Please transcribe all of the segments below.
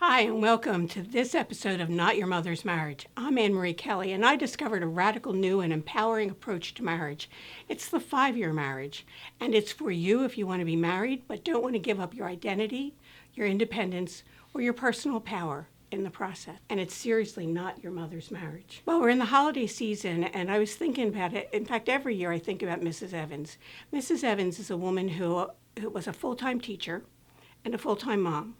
Hi, and welcome to this episode of Not Your Mother's Marriage. I'm Annmarie Kelly, and I discovered a radical new and empowering approach to marriage. It's the 5-year marriage, and it's for you if you want to be married but don't want to give up your identity, your independence, or your personal power in the process. And it's seriously not your mother's marriage. Well, we're in the holiday season, and I was thinking about it. In fact, every year I think about Mrs. Evans. Mrs. Evans is a woman who was a full-time teacher and a full-time mom.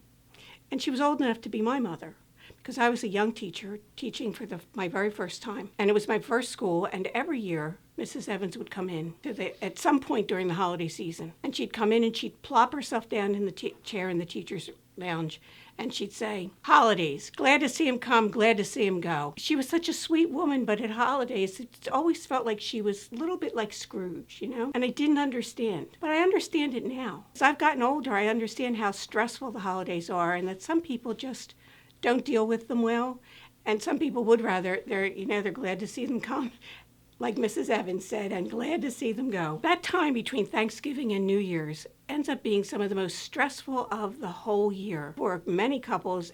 And she was old enough to be my mother because I was a young teacher teaching for my very first time. And it was my first school, and every year Mrs. Evans would come in at some point during the holiday season. And she'd come in and she'd plop herself down in the chair in the teacher's lounge, and she'd say, "Holidays, glad to see him come, glad to see him go." She was such a sweet woman, but at holidays, it always felt like she was a little bit like Scrooge, And I didn't understand. But I understand it now. As I've gotten older, I understand how stressful the holidays are, and that some people just don't deal with them well. And some people would rather, they're glad to see them come, like Mrs. Evans said, and glad to see them go. That time between Thanksgiving and New Year's ends up being some of the most stressful of the whole year. For many couples,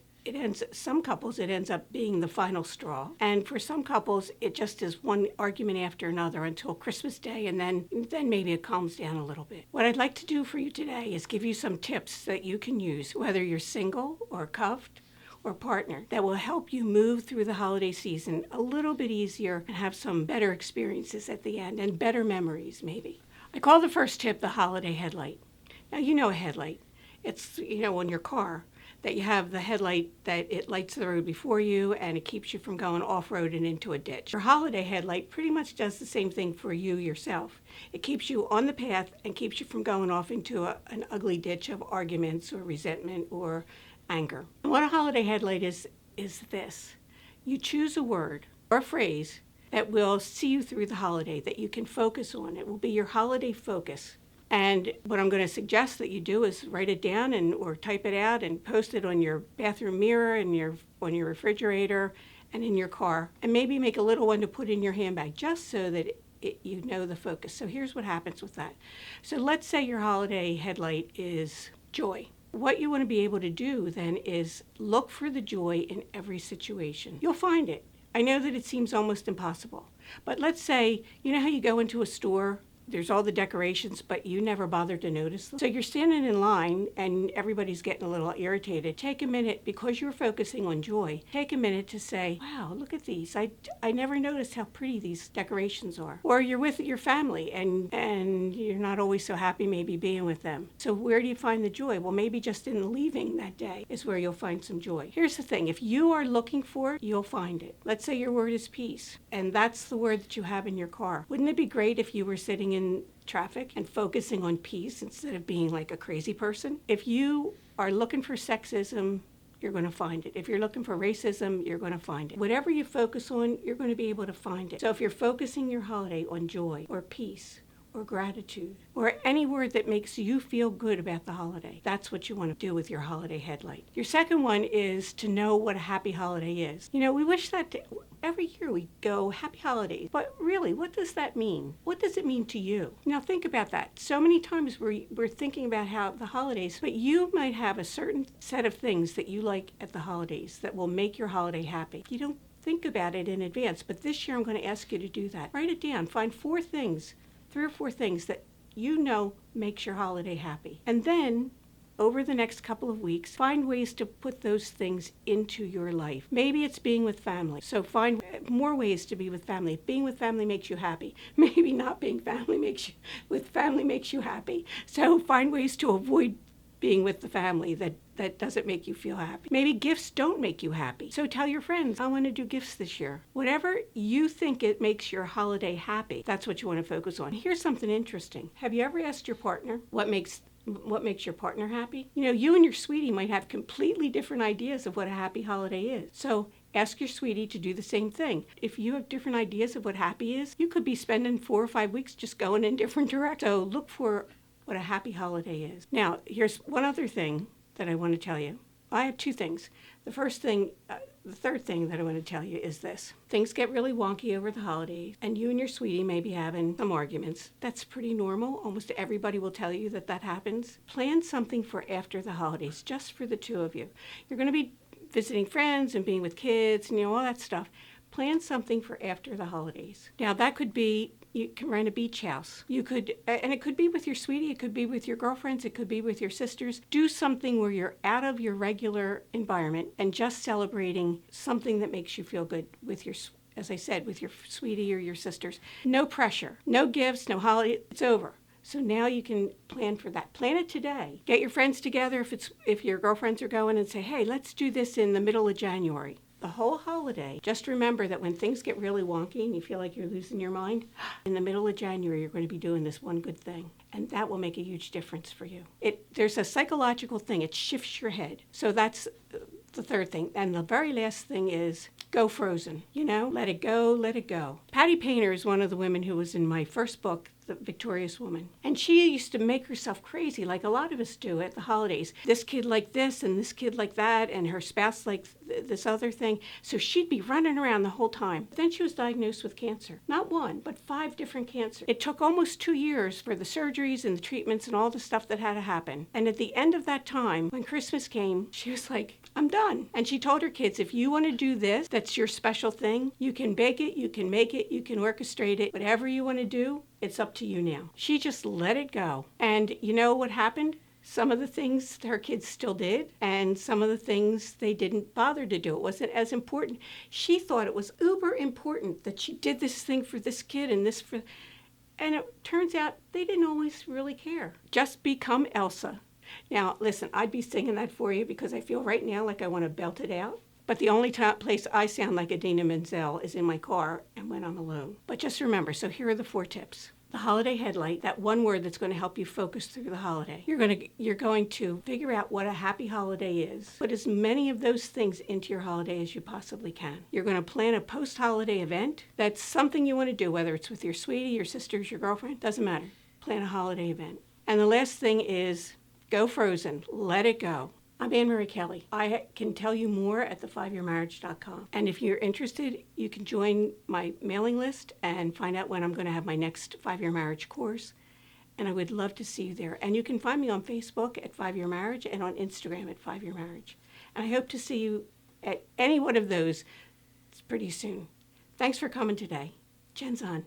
some couples it ends up being the final straw. And for some couples, it just is one argument after another until Christmas Day, and then maybe it calms down a little bit. What I'd like to do for you today is give you some tips that you can use, whether you're single or cuffed or partner, that will help you move through the holiday season a little bit easier and have some better experiences at the end and better memories, maybe. I call the first tip the holiday headlight. Now, you know a headlight. It's, on your car, that you have the headlight that it lights the road before you and it keeps you from going off-road and into a ditch. Your holiday headlight pretty much does the same thing for you yourself. It keeps you on the path and keeps you from going off into an ugly ditch of arguments or resentment or anger. And what a holiday headlight is this. You choose a word or a phrase that will see you through the holiday, that you can focus on. It will be your holiday focus. And what I'm going to suggest that you do is write it down or type it out and post it on your bathroom mirror and on your refrigerator and in your car. And maybe make a little one to put in your handbag just so that you know the focus. So here's what happens with that. So let's say your holiday headlight is joy. What you want to be able to do then is look for the joy in every situation. You'll find it. I know that it seems almost impossible, but let's say, you know how you go into a store, there's all the decorations, but you never bothered to notice them. So you're standing in line and everybody's getting a little irritated. Take a minute, because you're focusing on joy, take a minute to say, wow, look at these. I never noticed how pretty these decorations are. Or you're with your family and you're not always so happy maybe being with them. So where do you find the joy? Well, maybe just in leaving that day is where you'll find some joy. Here's the thing. If you are looking for it, you'll find it. Let's say your word is peace, and that's the word that you have in your car. Wouldn't it be great if you were sitting in traffic and focusing on peace instead of being like a crazy person? If you are looking for sexism, you're going to find it. If you're looking for racism, you're going to find it. Whatever you focus on, you're going to be able to find it. So if you're focusing your holiday on joy or peace or gratitude or any word that makes you feel good about the holiday, that's what you want to do with your holiday headlight. Your second one is to know what a happy holiday is. We wish that every year we go, happy holidays. But really, what does that mean? What does it mean to you? Now think about that. So many times we're thinking about how the holidays, but you might have a certain set of things that you like at the holidays that will make your holiday happy. You don't think about it in advance, but this year I'm going to ask you to do that. Write it down. Find 3 or 4 things that makes your holiday happy. And then over the next couple of weeks, find ways to put those things into your life. Maybe it's being with family. So find more ways to be with family. If being with family makes you happy, maybe not being with family makes you happy. So find ways to avoid being with the family that doesn't make you feel happy. Maybe gifts don't make you happy. So tell your friends, I want to do gifts this year. Whatever you think it makes your holiday happy, that's what you want to focus on. Here's something interesting. Have you ever asked your partner what makes your partner happy? You and your sweetie might have completely different ideas of what a happy holiday is. So ask your sweetie to do the same thing. If you have different ideas of what happy is, you could be spending 4 or 5 weeks just going in different directions. So look for what a happy holiday is. Now, here's one other thing that I want to tell you. I have 2 things. The third thing that I want to tell you is this. Things get really wonky over the holidays, and you and your sweetie may be having some arguments. That's pretty normal. Almost everybody will tell you that happens. Plan something for after the holidays, just for the 2 of you. You're going to be visiting friends and being with kids and, all that stuff. Plan something for after the holidays. Now, that could be, you can rent a beach house. You could, and it could be with your sweetie, it could be with your girlfriends, it could be with your sisters. Do something where you're out of your regular environment and just celebrating something that makes you feel good with your, as I said, with your sweetie or your sisters. No pressure, no gifts, no holiday, it's over. So now you can plan for that. Plan it today. Get your friends together if your girlfriends are going, and say, hey, let's do this in the middle of January. The whole holiday. Just remember that when things get really wonky and you feel like you're losing your mind, in the middle of January, you're going to be doing this one good thing. And that will make a huge difference for you. There's a psychological thing. It shifts your head. So that's the third thing. And the very last thing is go frozen. Let it go, let it go. Patty Painter is one of the women who was in my first book, The Victorious Woman. And she used to make herself crazy, like a lot of us do at the holidays. This kid like this and this kid like that, and her spouse like this other thing. So she'd be running around the whole time. Then she was diagnosed with cancer. Not one, but 5 different cancers. It took almost 2 years for the surgeries and the treatments and all the stuff that had to happen. And at the end of that time, when Christmas came, she was like, I'm done. And she told her kids, if you want to do this, that's your special thing. You can bake it, you can make it, you can orchestrate it. Whatever you want to do, it's up to you now. She just let it go. And you know what happened? Some of the things her kids still did, and some of the things they didn't bother to do. It wasn't as important. She thought it was uber important that she did this thing for this kid and this for... And it turns out they didn't always really care. Just become Elsa. Now, listen, I'd be singing that for you because I feel right now like I want to belt it out. But the only place I sound like Idina Menzel is in my car and when I'm alone. But just remember, so here are the 4 tips. The holiday headlight, that one word that's going to help you focus through the holiday. You're going to figure out what a happy holiday is. Put as many of those things into your holiday as you possibly can. You're going to plan a post-holiday event. That's something you want to do, whether it's with your sweetie, your sisters, your girlfriend, doesn't matter. Plan a holiday event. And the last thing is go frozen. Let it go. I'm Annmarie Kelly. I can tell you more at the5yearmarriage.com. And if you're interested, you can join my mailing list and find out when I'm going to have my next 5-year marriage course. And I would love to see you there. And you can find me on Facebook at 5-Year Marriage and on Instagram at 5-Year Marriage. And I hope to see you at any one of those pretty soon. Thanks for coming today. Jen's on.